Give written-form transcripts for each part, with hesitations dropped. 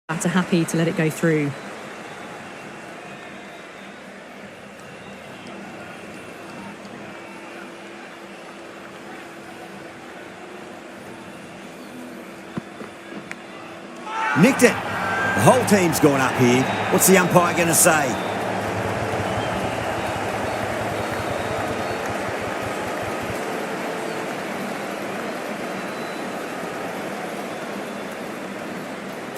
Batter happy to let it go through. Nicked it. The whole team's gone up here. What's the umpire going to say?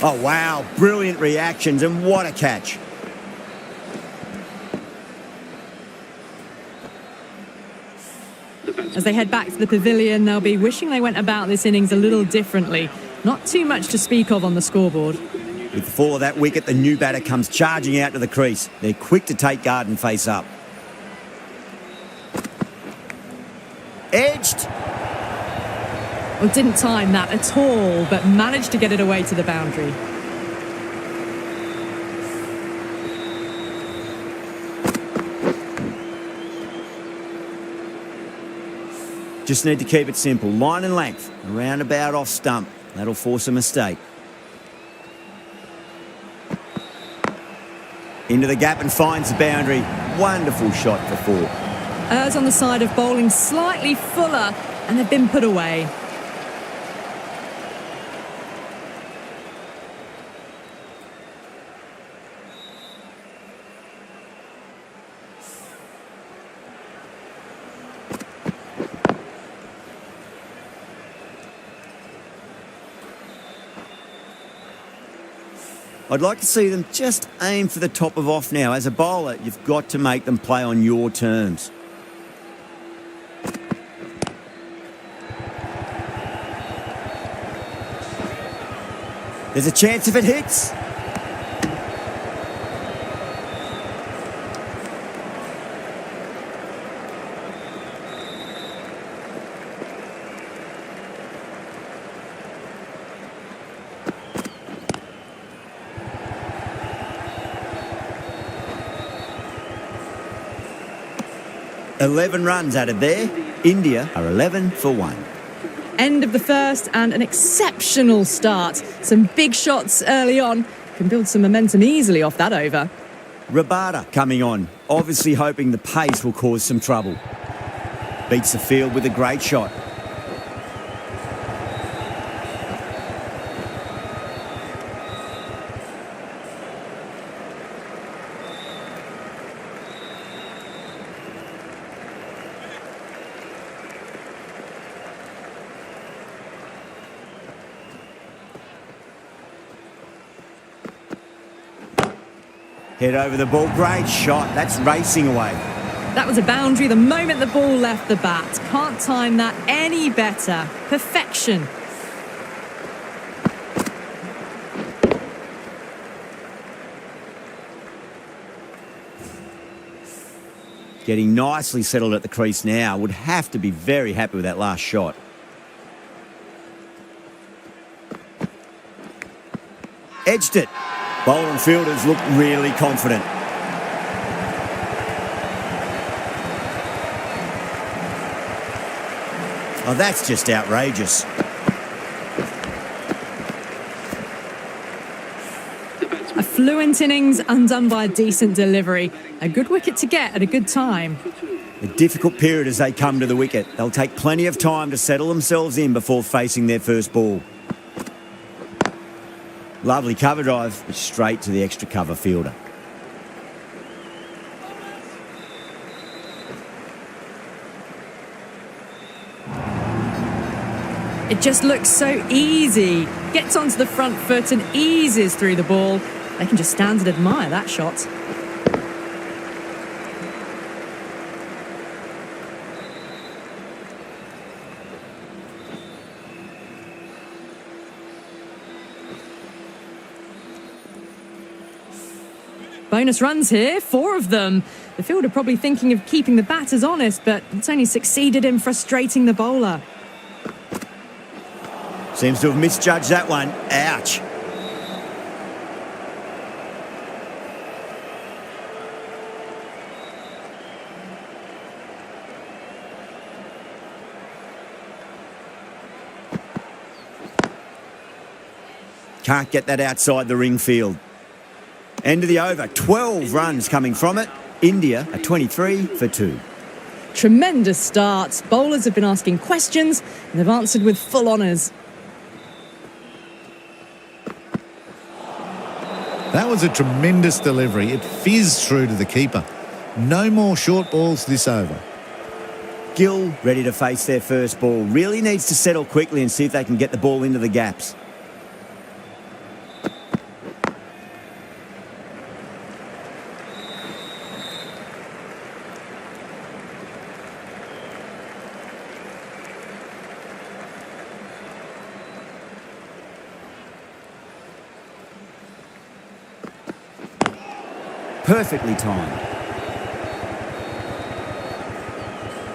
Oh, wow. Brilliant reactions, and what a catch. As they head back to the pavilion, they'll be wishing they went about this innings a little differently. Not too much to speak of on the scoreboard. With the fall of that wicket, the new batter comes charging out to the crease. They're quick to take guard and face up. Edged. Well, didn't time that at all, but managed to get it away to the boundary. Just need to keep it simple. Line and length. Around about off stump. That'll force a mistake. Into the gap and finds the boundary. Wonderful shot for four. Errs on the side of bowling slightly fuller, and they've been put away. I'd like to see them just aim for the top of off now. As a bowler, you've got to make them play on your terms. There's a chance if it hits. "11 runs added there. India are 11 for 1. End of the first and an exceptional start. Some big shots early on. Can build some momentum easily off that over. Rabada coming on, obviously hoping the pace will cause some trouble. Beats the field with a great shot. Head over the ball, great shot. That's racing away. That was a boundary the moment the ball left the bat. Can't time that any better. Perfection. Getting nicely settled at the crease now. Would have to be very happy with that last shot. Edged it. Bowler and fielders look really confident. Oh, that's just outrageous. A fluent innings undone by a decent delivery. A good wicket to get at a good time. A difficult period as they come to the wicket. They'll take plenty of time to settle themselves in before facing their first ball. Lovely cover drive, but straight to the extra cover fielder. It just looks so easy. Gets onto the front foot and eases through the ball. They can just stand and admire that shot. Bonus runs here, 4 of them. The fielder probably thinking of keeping the batters honest, but it's only succeeded in frustrating the bowler. Seems to have misjudged that one. Ouch. Can't get that outside the ring field. End of the over. 12 runs coming from it. India are 23 for 2. Tremendous start. Bowlers have been asking questions and they've answered with full honours. That was a tremendous delivery. It fizzed through to the keeper. No more short balls this over. Gill ready to face their first ball. Really needs to settle quickly and see if they can get the ball into the gaps. Perfectly timed.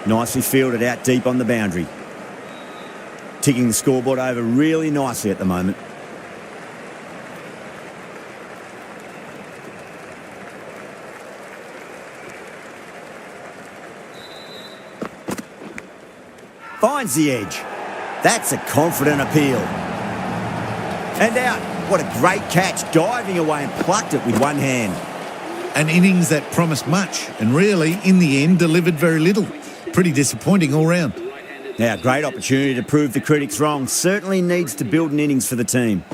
Nicely fielded out deep on the boundary. Ticking the scoreboard over really nicely at the moment. Finds the edge. That's a confident appeal. And out. What a great catch. Diving away and plucked it with one hand. An innings that promised much and really, in the end, delivered very little. Pretty disappointing all round. Now, great opportunity to prove the critics wrong. Certainly needs to build an innings for the team.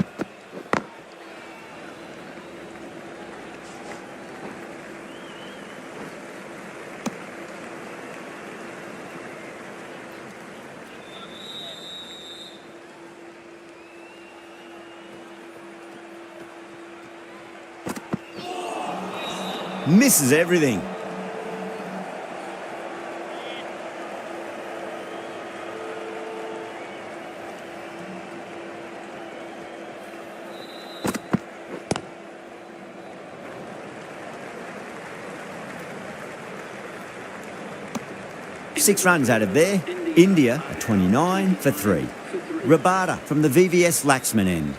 Misses everything. Six runs out of there. India are 29 for 3. Rabada from the VVS Laxman end.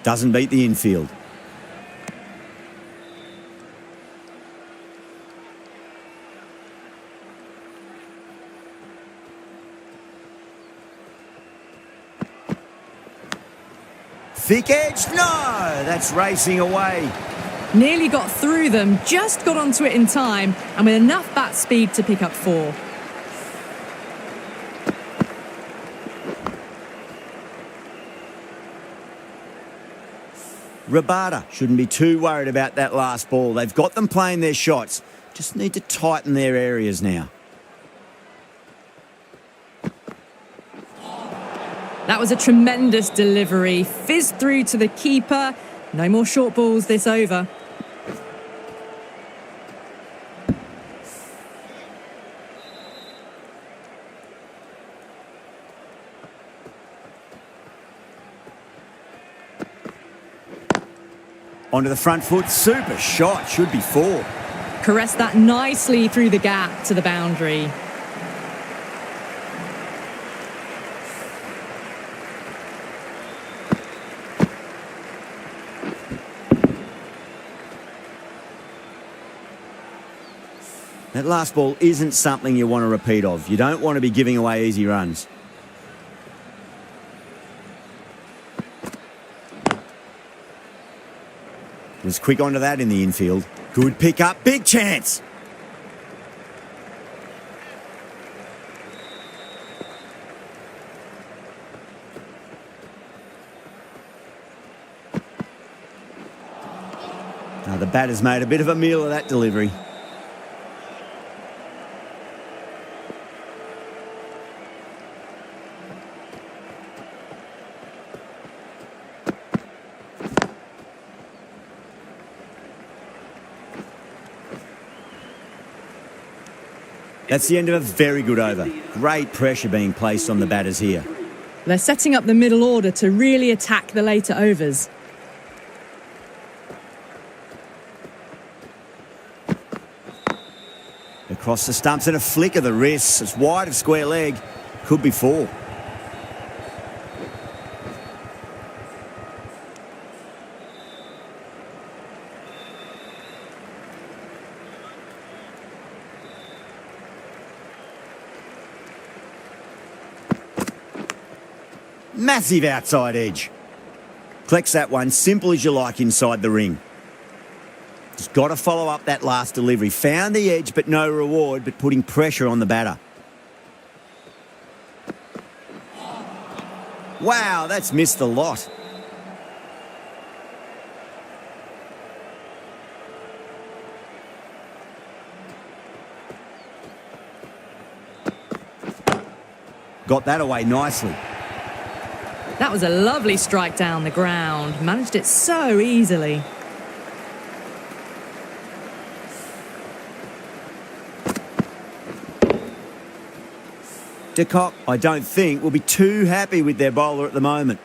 Doesn't beat the infield. Thick edge, no, that's racing away. Nearly got through them, just got onto it in time and with enough bat speed to pick up 4. Rabada shouldn't be too worried about that last ball. They've got them playing their shots. Just need to tighten their areas now. That was a tremendous delivery. Fizzed through to the keeper. No more short balls this over. Onto the front foot, super shot, should be 4. Caressed that nicely through the gap to the boundary. That last ball isn't something you want to repeat of. You don't want to be giving away easy runs. Was quick onto that in the infield. Good pick up, big chance. Now the batter's made a bit of a meal of that delivery. That's the end of a very good over. Great pressure being placed on the batters here. They're setting up the middle order to really attack the later overs. Across the stumps and a flick of the wrists. It's wide of square leg. Could be 4. Massive outside edge. Collects that one simple as you like inside the ring. Just got to follow up that last delivery. Found the edge, but no reward, but putting pressure on the batter. Wow, that's missed a lot. Got that away nicely. That was a lovely strike down the ground. Managed it so easily. De Kock, I don't think, will be too happy with their bowler at the moment.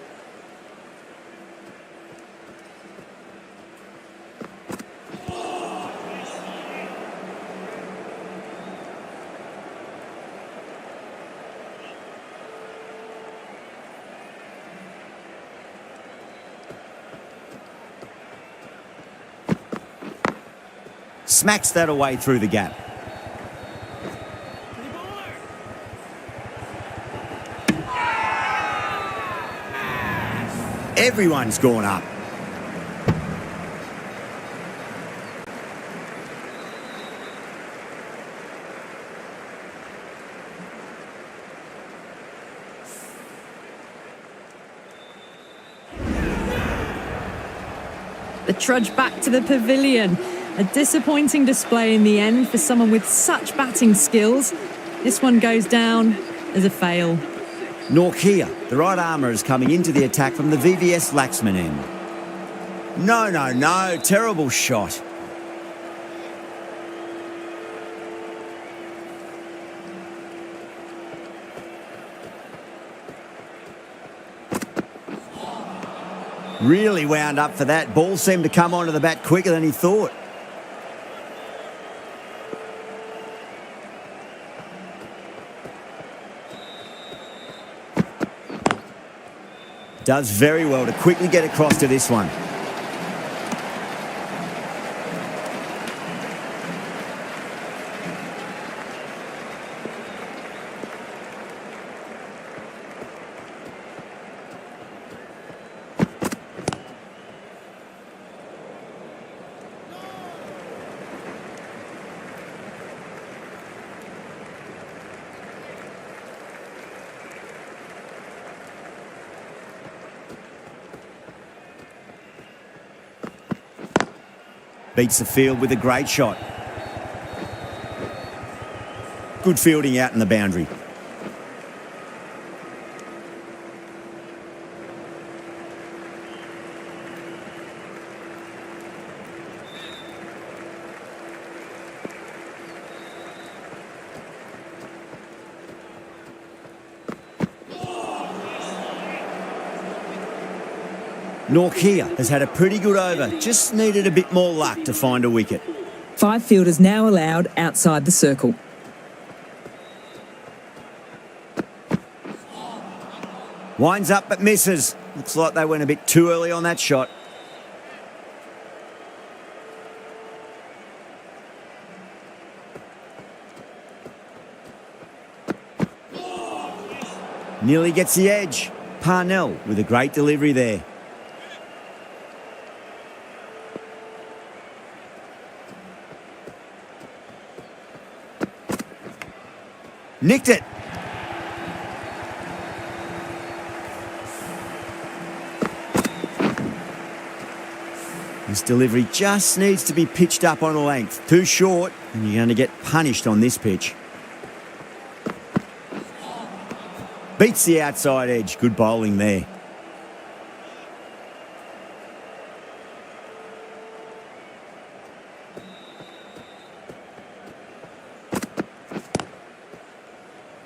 Smacks that away through the gap. Everyone's gone up. The trudge back to the pavilion. A disappointing display in the end for someone with such batting skills. This one goes down as a fail. Norkia, the right armour, is coming into the attack from the VVS Laxman end. No, terrible shot. Really wound up for that. Ball seemed to come onto the bat quicker than he thought. Does very well to quickly get across to this one. Beats the field with a great shot. Good fielding out in the boundary. Norkia has had a pretty good over, just needed a bit more luck to find a wicket. 5 fielders now allowed outside the circle. Winds up but misses. Looks like they went a bit too early on that shot. Nearly gets the edge. Parnell with a great delivery there. Nicked it. This delivery just needs to be pitched up on a length. Too short, and you're going to get punished on this pitch. Beats the outside edge. Good bowling there.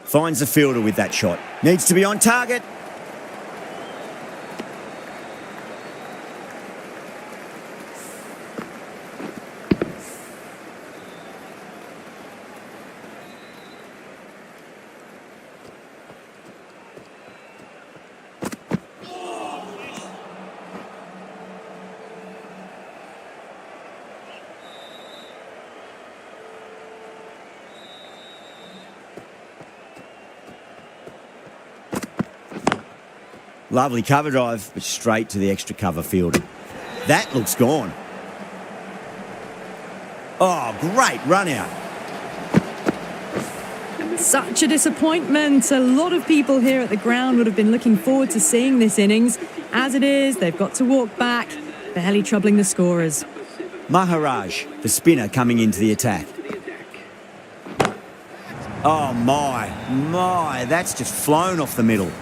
Finds the fielder with that shot. Needs to be on target. Lovely cover drive, but straight to the extra cover field. That looks gone. Oh, great run out. Such a disappointment. A lot of people here at the ground would have been looking forward to seeing this innings. As it is, they've got to walk back, barely troubling the scorers. Maharaj, the spinner, coming into the attack. Oh, my, that's just flown off the middle.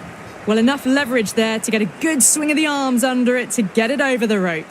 Well, enough leverage there to get a good swing of the arms under it to get it over the rope.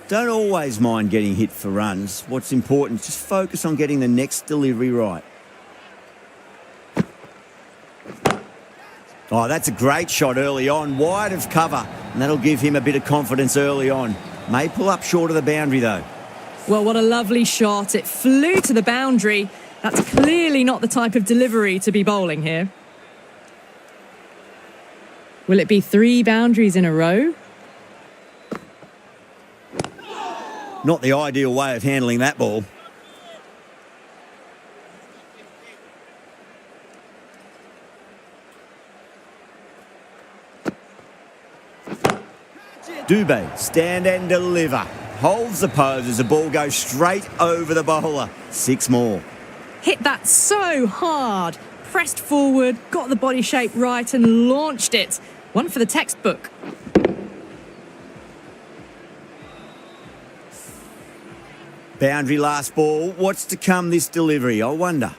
Don't always mind getting hit for runs. What's important is just focus on getting the next delivery right. Oh, that's a great shot early on, wide of cover, and that'll give him a bit of confidence early on. May pull up short of the boundary, though. Well, what a lovely shot. It flew to the boundary. That's clearly not the type of delivery to be bowling here. Will it be 3 boundaries in a row? Not the ideal way of handling that ball. Dubé, stand and deliver. Holds the pose as the ball goes straight over the bowler. 6 more. Hit that so hard. Pressed forward, got the body shape right and launched it. One for the textbook. Boundary last ball. What's to come this delivery, I wonder?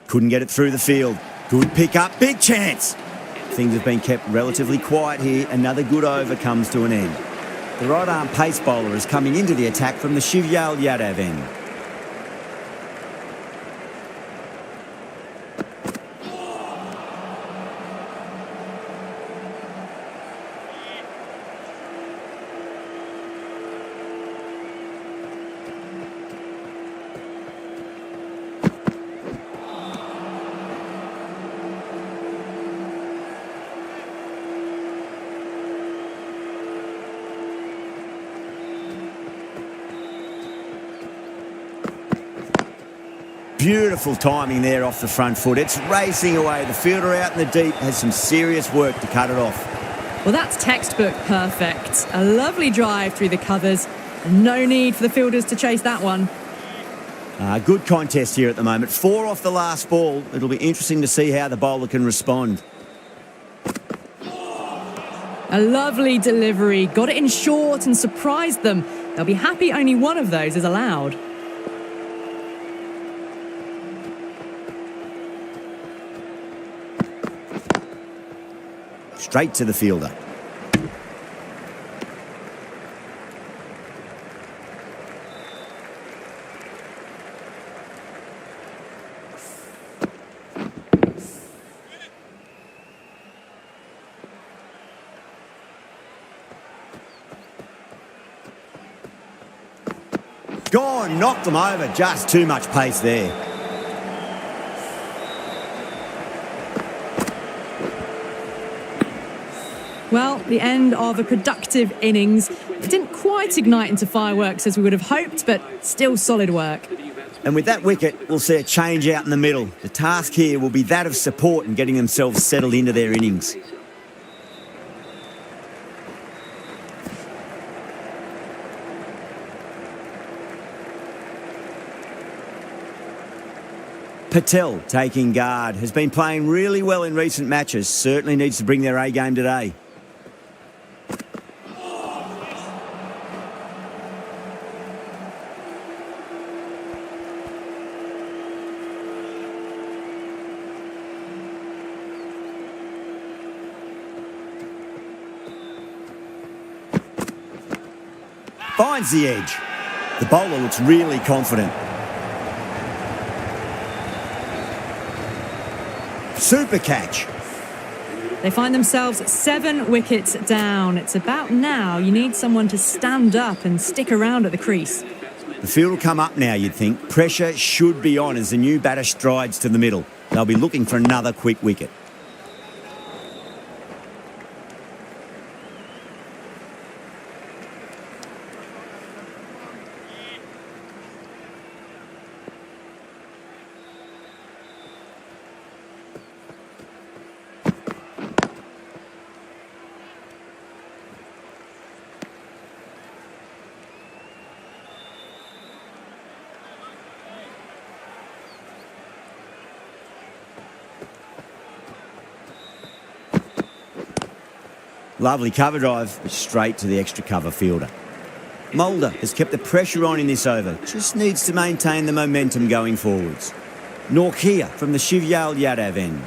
Couldn't get it through the field. Good pick up, big chance. Things have been kept relatively quiet here. Another good over comes to an end. The right arm pace bowler is coming into the attack from the Shivyal Yadav end. Beautiful timing there off the front foot. It's racing away. The fielder out in the deep has some serious work to cut it off. Well, that's textbook perfect. A lovely drive through the covers. No need for the fielders to chase that one. Good contest here at the moment. 4 off the last ball. It'll be interesting to see how the bowler can respond. A lovely delivery. Got it in short and surprised them. They'll be happy only one of those is allowed. Straight to the fielder. Gone, knocked them over. Just too much pace there. Well, the end of a productive innings. It didn't quite ignite into fireworks as we would have hoped, but still solid work. And with that wicket, we'll see a change out in the middle. The task here will be that of support and getting themselves settled into their innings. Patel taking guard. Has been playing really well in recent matches. Certainly needs to bring their A game today. Finds the edge. The bowler looks really confident. Super catch. They find themselves 7 wickets down. It's about now you need someone to stand up and stick around at the crease. The field will come up now, you'd think. Pressure should be on as the new batter strides to the middle. They'll be looking for another quick wicket. Lovely cover drive, but straight to the extra cover fielder. Mulder has kept the pressure on in this over, just needs to maintain the momentum going forwards. Norkia from the Shivyal Yadav end.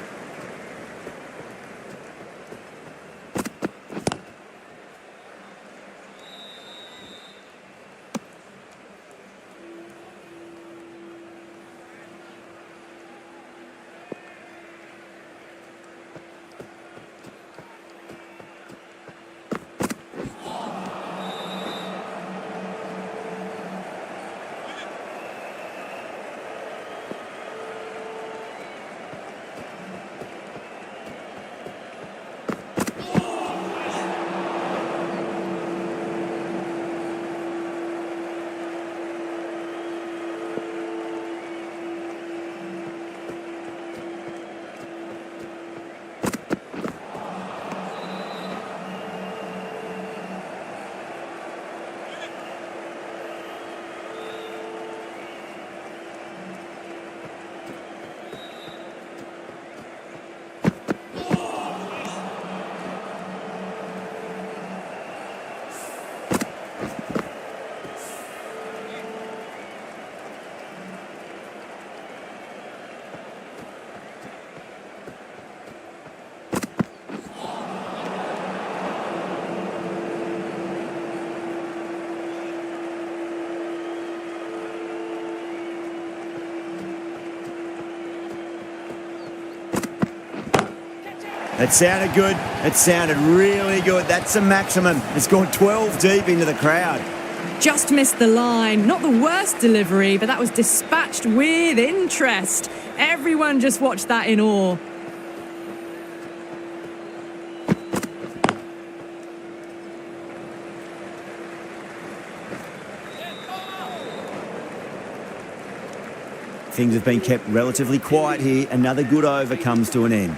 It sounded good. It sounded really good. That's the maximum. It's gone 12 deep into the crowd. Just missed the line. Not the worst delivery, but that was dispatched with interest. Everyone just watched that in awe. Things have been kept relatively quiet here. Another good over comes to an end.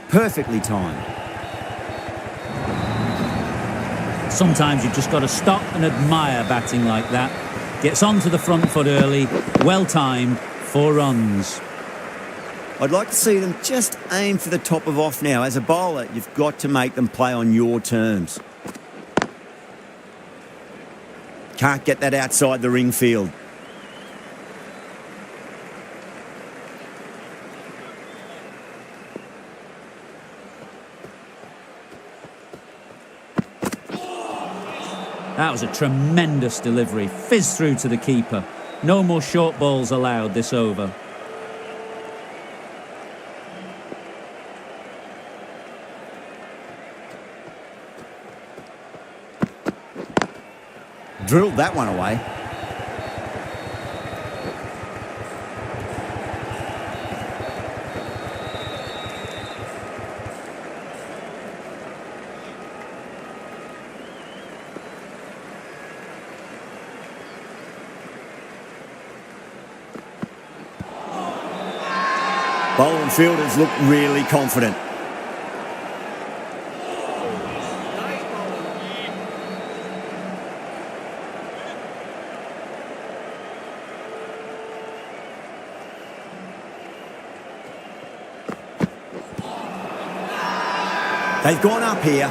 Perfectly timed. Sometimes you've just got to stop and admire batting like that. Gets onto the front foot early, well timed, 4 runs. I'd like to see them just aim for the top of off now. As a bowler, you've got to make them play on your terms. Can't get that outside the ring field. That was a tremendous delivery. Fizzed through to the keeper. No more short balls allowed this over. Drilled that one away. Bowler and fielders look really confident. They've gone up here.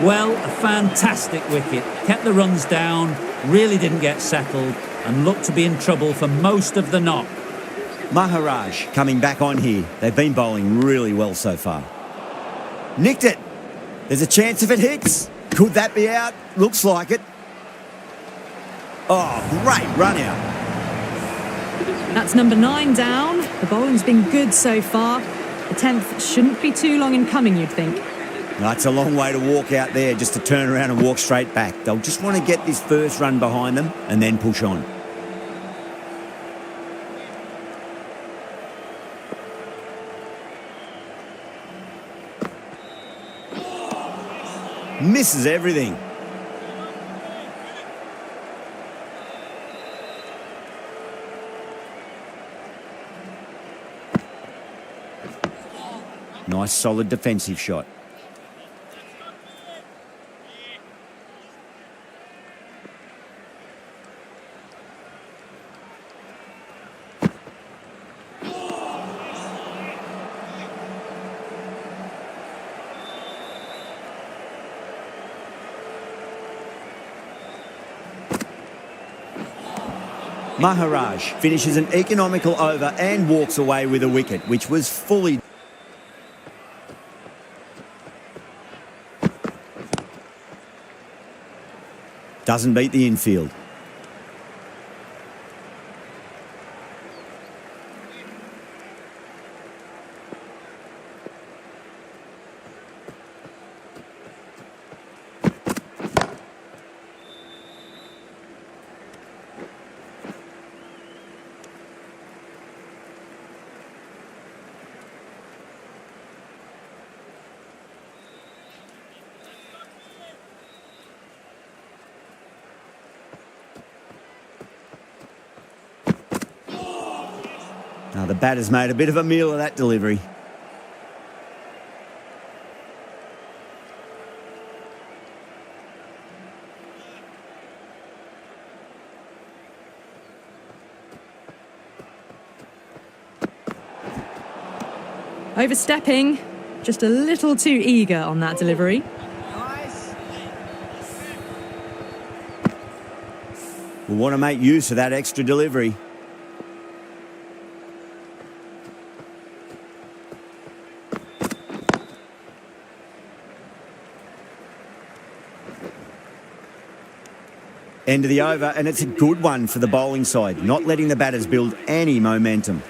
Well, a fantastic wicket. Kept the runs down, really didn't get settled, and looked to be in trouble for most of the knock. Maharaj coming back on here. They've been bowling really well so far. Nicked it. There's a chance if it hits. Could that be out? Looks like it. Oh, great run out. That's number 9 down. The bowling's been good so far. The 10th shouldn't be too long in coming, you'd think. That's a long way to walk out there just to turn around and walk straight back. They'll just want to get this first run behind them and then push on. Misses everything. Nice solid defensive shot. Maharaj finishes an economical over and walks away with a wicket, which was fully... Doesn't beat the infield. Now the batter's made a bit of a meal of that delivery. Overstepping, just a little too eager on that delivery. We'll want to make use of that extra delivery. End of the over, and it's a good one for the bowling side, not letting the batters build any momentum.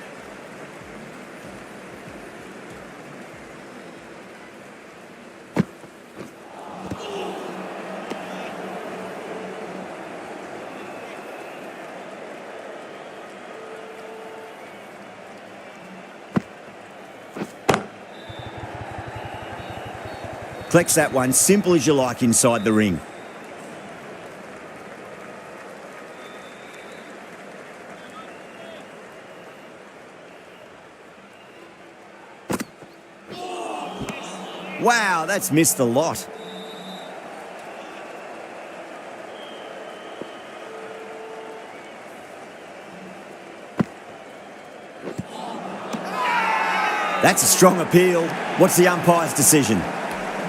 Collects that one, simple as you like, inside the ring. Wow, that's missed the lot. That's a strong appeal. What's the umpire's decision?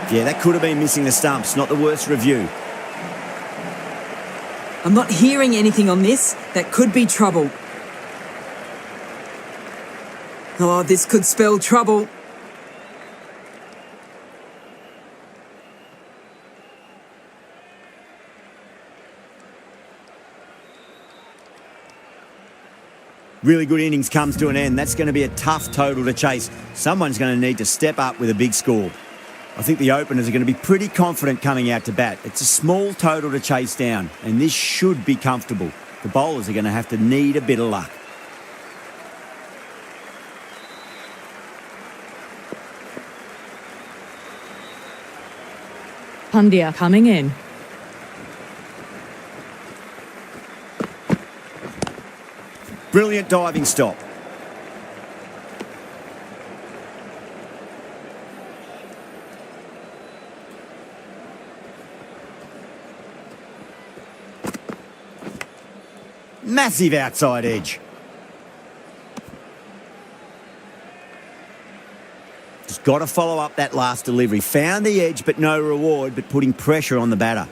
Yeah, that could have been missing the stumps, not the worst review. I'm not hearing anything on this. That could be trouble. Oh, this could spell trouble. Really good innings comes to an end. That's going to be a tough total to chase. Someone's going to need to step up with a big score. I think the openers are going to be pretty confident coming out to bat. It's a small total to chase down, and this should be comfortable. The bowlers are going to have to need a bit of luck. Pandya coming in. Brilliant diving stop. Massive outside edge. Just got to follow up that last delivery. Found the edge, but no reward, but putting pressure on the batter.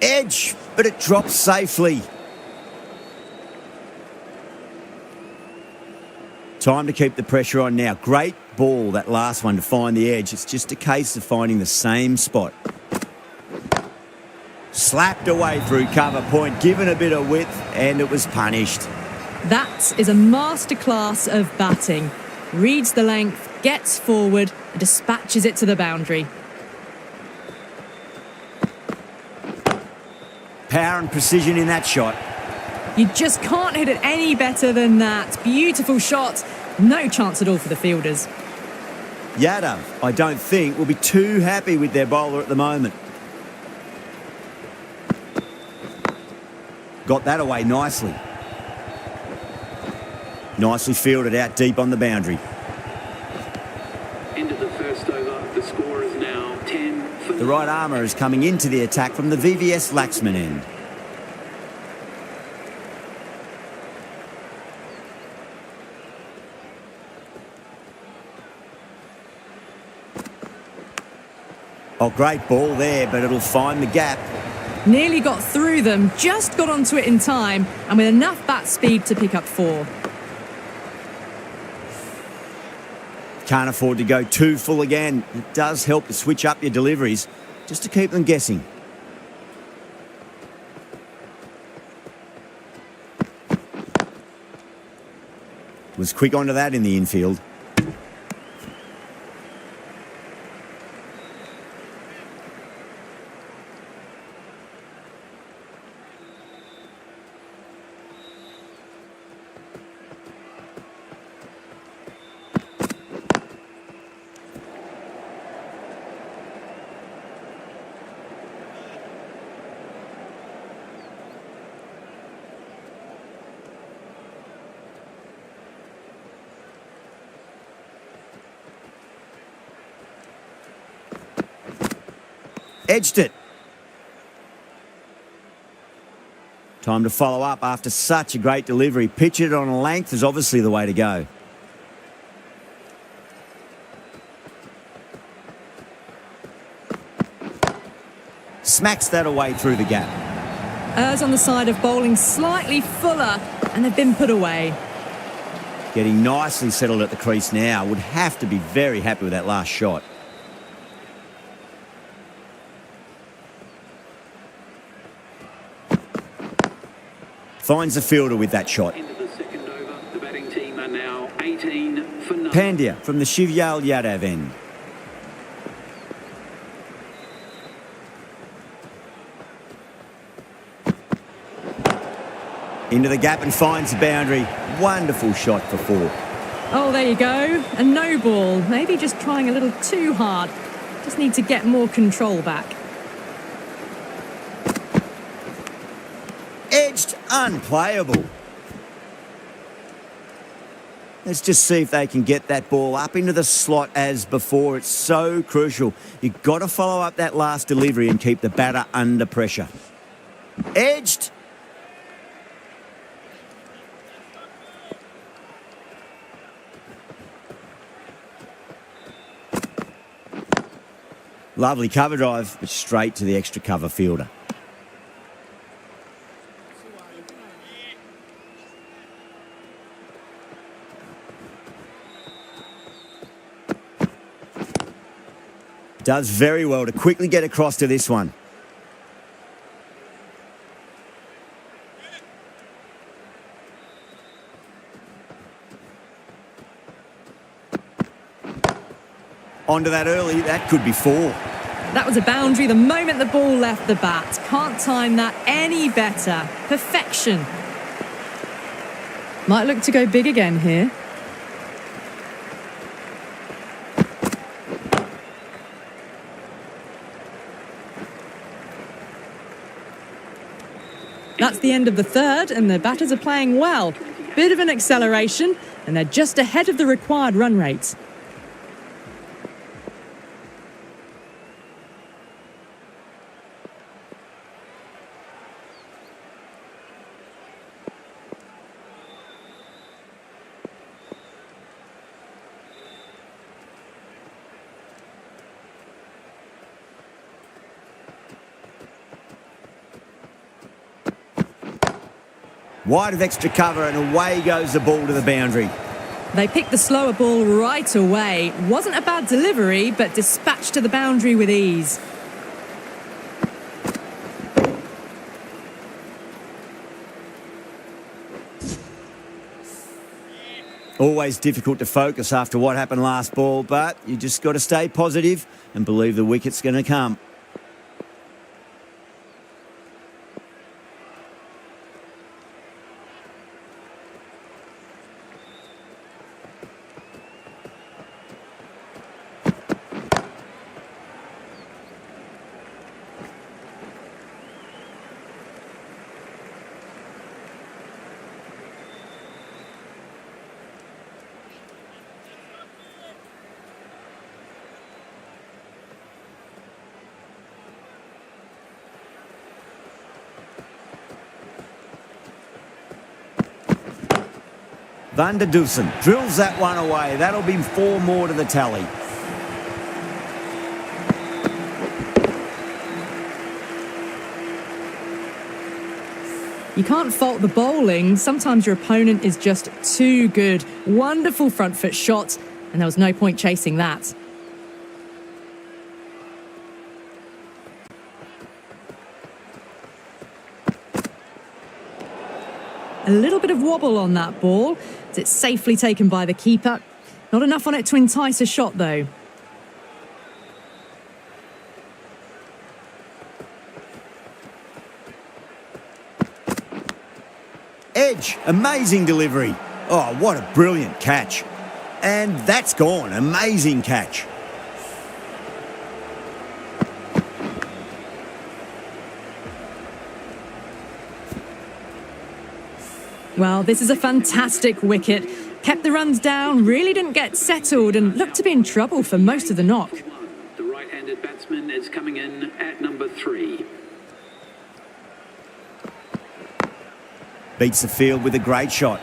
Edge, but it drops safely. Time to keep the pressure on now. Great ball, that last one, to find the edge. It's just a case of finding the same spot. Slapped away through cover point, given a bit of width, and it was punished. That is a masterclass of batting. Reads the length, gets forward, and dispatches it to the boundary. Power and precision in that shot. You just can't hit it any better than that. Beautiful shot. No chance at all for the fielders. Yadav, I don't think, will be too happy with their bowler at the moment. Got that away nicely. Nicely fielded out deep on the boundary. End of the first over. The score is now 10 for... The right armour is coming into the attack from the VVS Laxman end. Oh, great ball there, but it'll find the gap. Nearly got through them, just got onto it in time, and with enough bat speed to pick up 4. Can't afford to go too full again. It does help to switch up your deliveries, just to keep them guessing. Was quick onto that in the infield. Edged it. Time to follow up after such a great delivery. Pitch it on a length is obviously the way to go. Smacks that away through the gap. Errs on the side of bowling slightly fuller, and they've been put away. Getting nicely settled at the crease now. Would have to be very happy with that last shot. Finds the fielder with that shot. Into the second over, the batting team are now 18 for 9. Pandya from the Shivyal Yadav end. Into the gap and finds the boundary. Wonderful shot for 4. Oh, there you go. A no ball. Maybe just trying a little too hard. Just need to get more control back. Edged, unplayable. Let's just see if they can get that ball up into the slot as before. It's so crucial. You've got to follow up that last delivery and keep the batter under pressure. Edged. Lovely cover drive, but straight to the extra cover fielder. Does very well to quickly get across to this one. Onto that early, that could be 4. That was a boundary the moment the ball left the bat. Can't time that any better. Perfection. Might look to go big again here. That's the end of the third, and the batters are playing well. Bit of an acceleration, and they're just ahead of the required run rates. Wide of extra cover and away goes the ball to the boundary. They picked the slower ball right away. Wasn't a bad delivery, but dispatched to the boundary with ease. Always difficult to focus after what happened last ball, but you just got to stay positive and believe the wicket's going to come. Van der Dusen drills that one away. That'll be 4 more to the tally. You can't fault the bowling. Sometimes your opponent is just too good. Wonderful front foot shot, and there was no point chasing that. A little bit of wobble on that ball. It's safely taken by the keeper. Not enough on it to entice a shot, though. Edge, amazing delivery. Oh, what a brilliant catch. And that's gone, amazing catch. Well, this is a fantastic wicket. Kept the runs down, really didn't get settled and looked to be in trouble for most of the knock. The right-handed batsman is coming in at number 3. Beats the field with a great shot.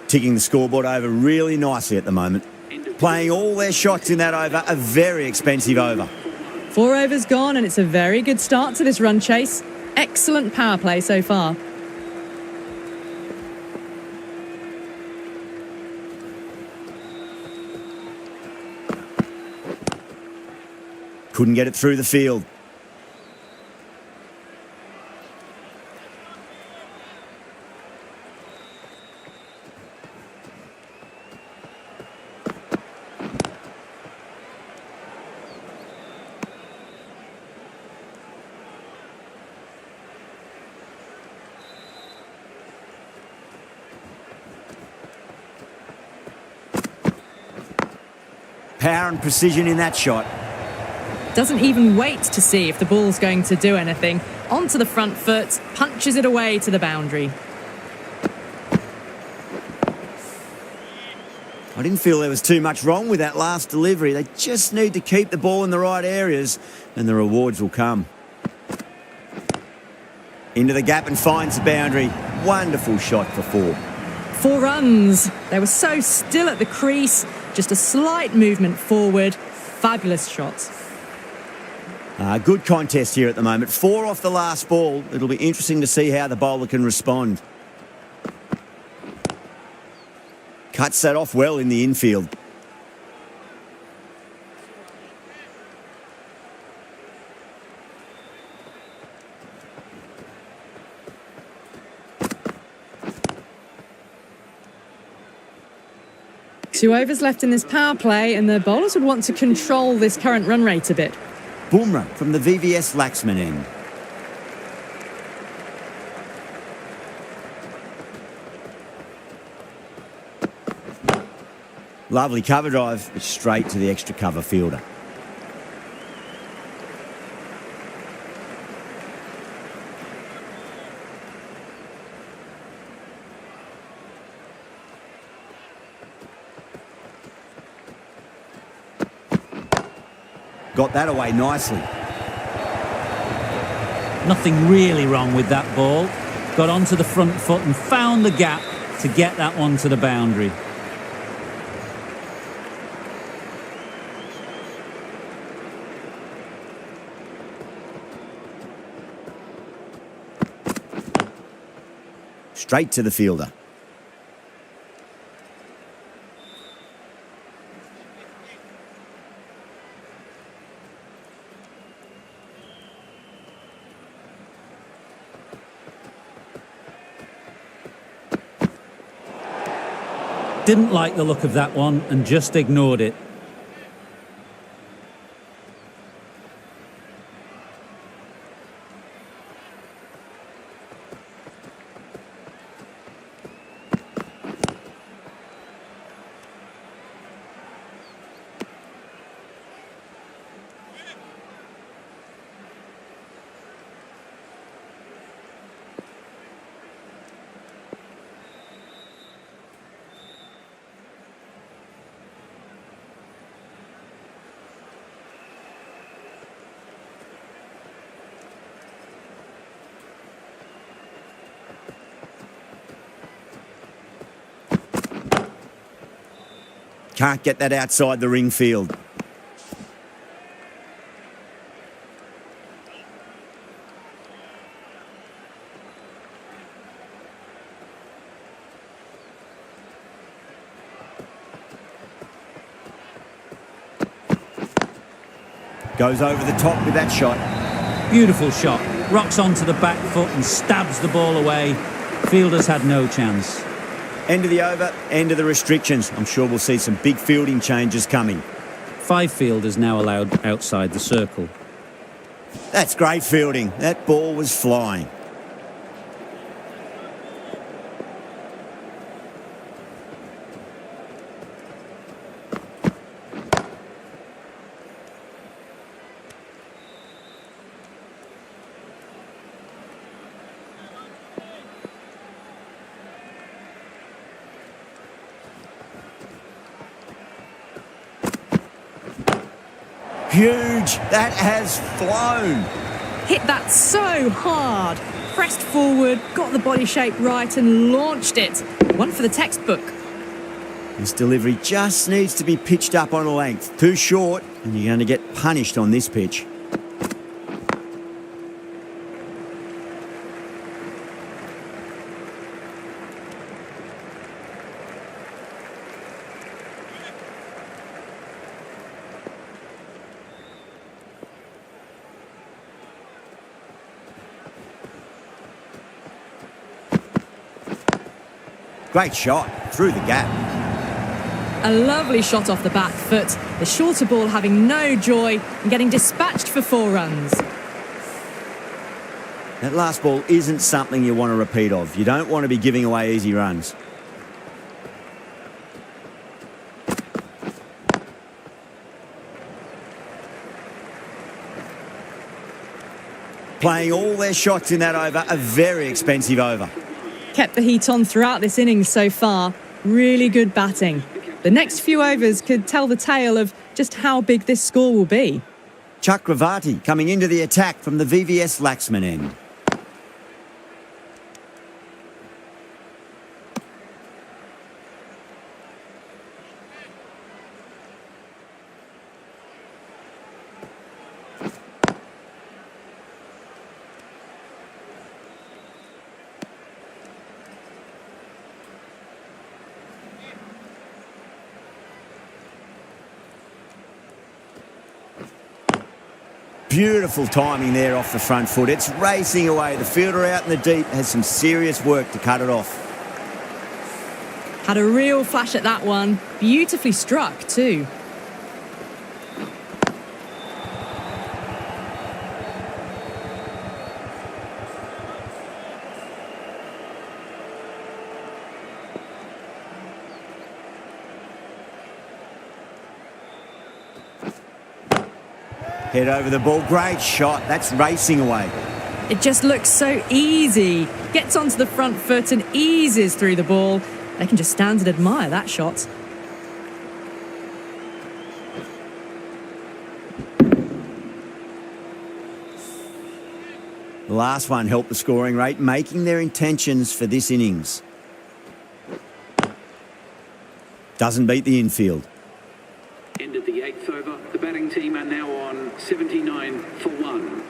Ticking the scoreboard over really nicely at the moment. Playing all their shots in that over, a very expensive over. 4 overs gone, and it's a very good start to this run chase. Excellent power play so far. Couldn't get it through the field. Power and precision in that shot. Doesn't even wait to see if the ball's going to do anything. Onto the front foot, punches it away to the boundary. I didn't feel there was too much wrong with that last delivery. They just need to keep the ball in the right areas and the rewards will come. Into the gap and finds the boundary. Wonderful shot for 4. 4 runs. They were so still at the crease. Just a slight movement forward. Fabulous shot. Good contest here at the moment. 4 off the last ball. It'll be interesting to see how the bowler can respond. Cuts that off well in the infield. Two overs left in this power play, and the bowlers would want to control this current run rate a bit. Bumrah from the VVS Laxman end. Lovely cover drive, but straight to the extra cover fielder. Got that away nicely. Nothing really wrong with that ball. Got onto the front foot and found the gap to get that one to the boundary. Straight to the fielder. Didn't like the look of that one and just ignored it. Can't get that outside the ring field. Goes over the top with that shot. Beautiful shot. Rocks onto the back foot and stabs the ball away. Fielders had no chance. End of the over, end of the restrictions. I'm sure we'll see some big fielding changes coming. 5 fielders now allowed outside the circle. That's great fielding. That ball was flying. Huge. That has flown. Hit that so hard. Pressed forward, got the body shape right and launched it. One for the textbook. This delivery just needs to be pitched up on a length. Too short, and you're going to get punished on this pitch. Great shot, through the gap. A lovely shot off the back foot. The shorter ball having no joy and getting dispatched for 4 runs. That last ball isn't something you want to repeat of. You don't want to be giving away easy runs. Playing all their shots in that over, a very expensive over. Kept the heat on throughout this innings so far. Really good batting. The next few overs could tell the tale of just how big this score will be. Chakravarti coming into the attack from the VVS Laxman end. Beautiful timing there off the front foot. It's racing away. The fielder out in the deep has some serious work to cut it off. Had a real flash at that one. Beautifully struck too. Head over the ball. Great shot. That's racing away. It just looks so easy. Gets onto the front foot and eases through the ball. They can just stand and admire that shot. The last one helped the scoring rate, making their intentions for this innings. Doesn't beat the infield. End of the 8th over. The batting team are now on 79 for 1.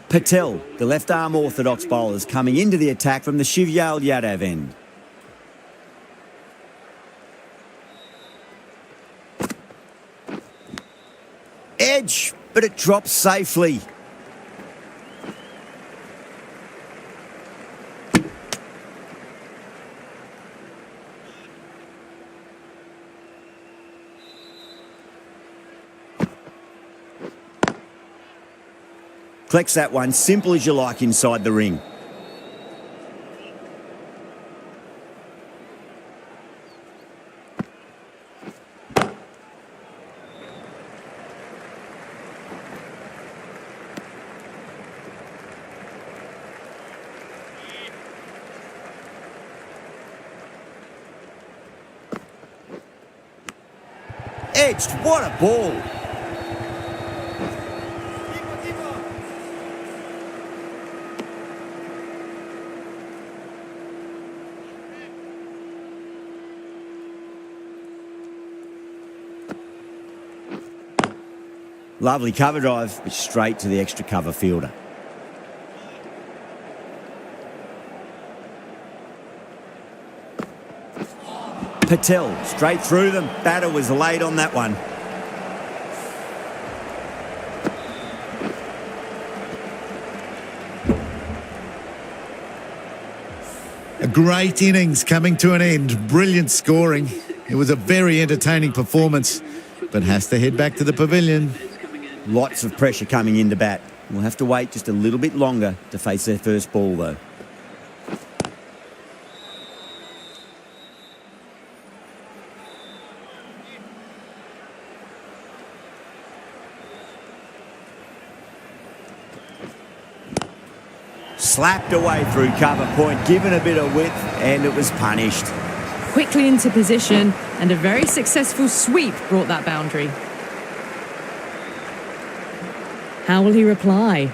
Patel, the left-arm orthodox bowlers, coming into the attack from the Shivyal Yadav end. Edge, but it drops safely. Collects that one, simple as you like inside the ring. Edged, what a ball. Lovely cover drive, but straight to the extra cover fielder. Patel, straight through them. Batter was late on that one. A great innings coming to an end. Brilliant scoring. It was a very entertaining performance, but has to head back to the pavilion. Lots of pressure coming into bat. We'll have to wait just a little bit longer to face their first ball, though. Slapped away through cover point, given a bit of width, and it was punished. Quickly into position, and a very successful sweep brought that boundary. How will he reply?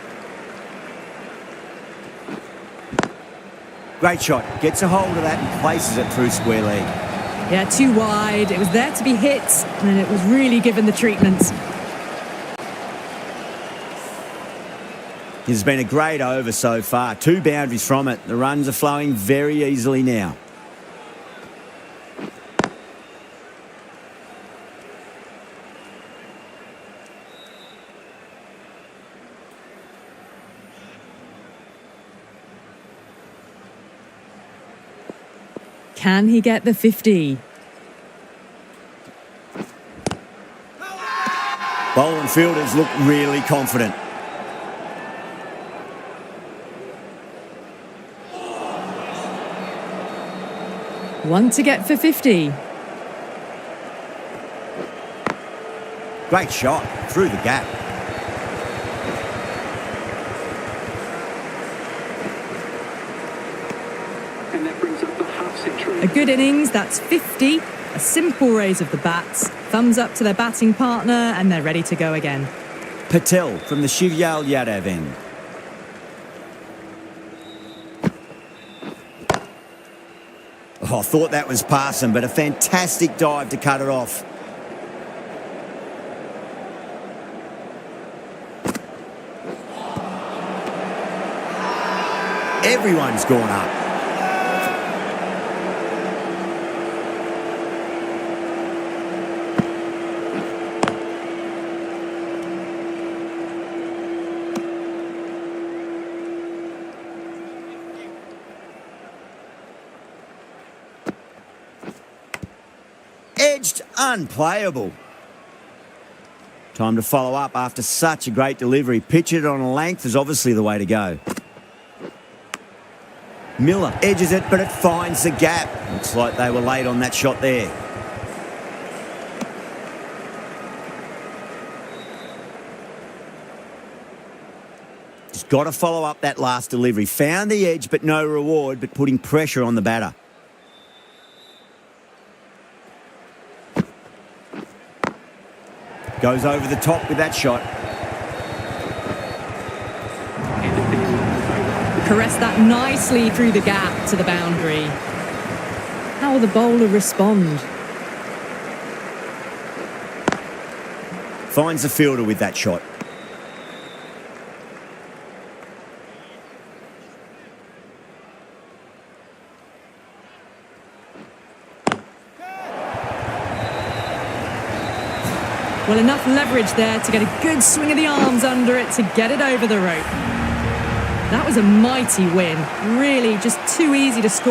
Great shot. Gets a hold of that and places it through square leg. Yeah, too wide. It was there to be hit, and it was really given the treatment. This has been a great over so far. 2 boundaries from it. The runs are flowing very easily now. Can he get the 50? Bowling fielders look really confident. One to get for 50. Great shot through the gap. And that brings up the half century. A good innings, that's 50. A simple raise of the bats. Thumbs up to their batting partner, and they're ready to go again. Patel from the Shivyal Yadav end. Oh, I thought that was passing, but a fantastic dive to cut it off. Everyone's gone up. Edged, unplayable. Time to follow up after such a great delivery. Pitch it on a length is obviously the way to go. Miller edges it, but it finds the gap. Looks like they were late on that shot there. Just got to follow up that last delivery. Found the edge, but no reward, but putting pressure on the batter. Goes over the top with that shot. Caressed that nicely through the gap to the boundary. How will the bowler respond? Finds the fielder with that shot. Well, enough leverage there to get a good swing of the arms under it to get it over the rope. That was a mighty win. Really just too easy to score.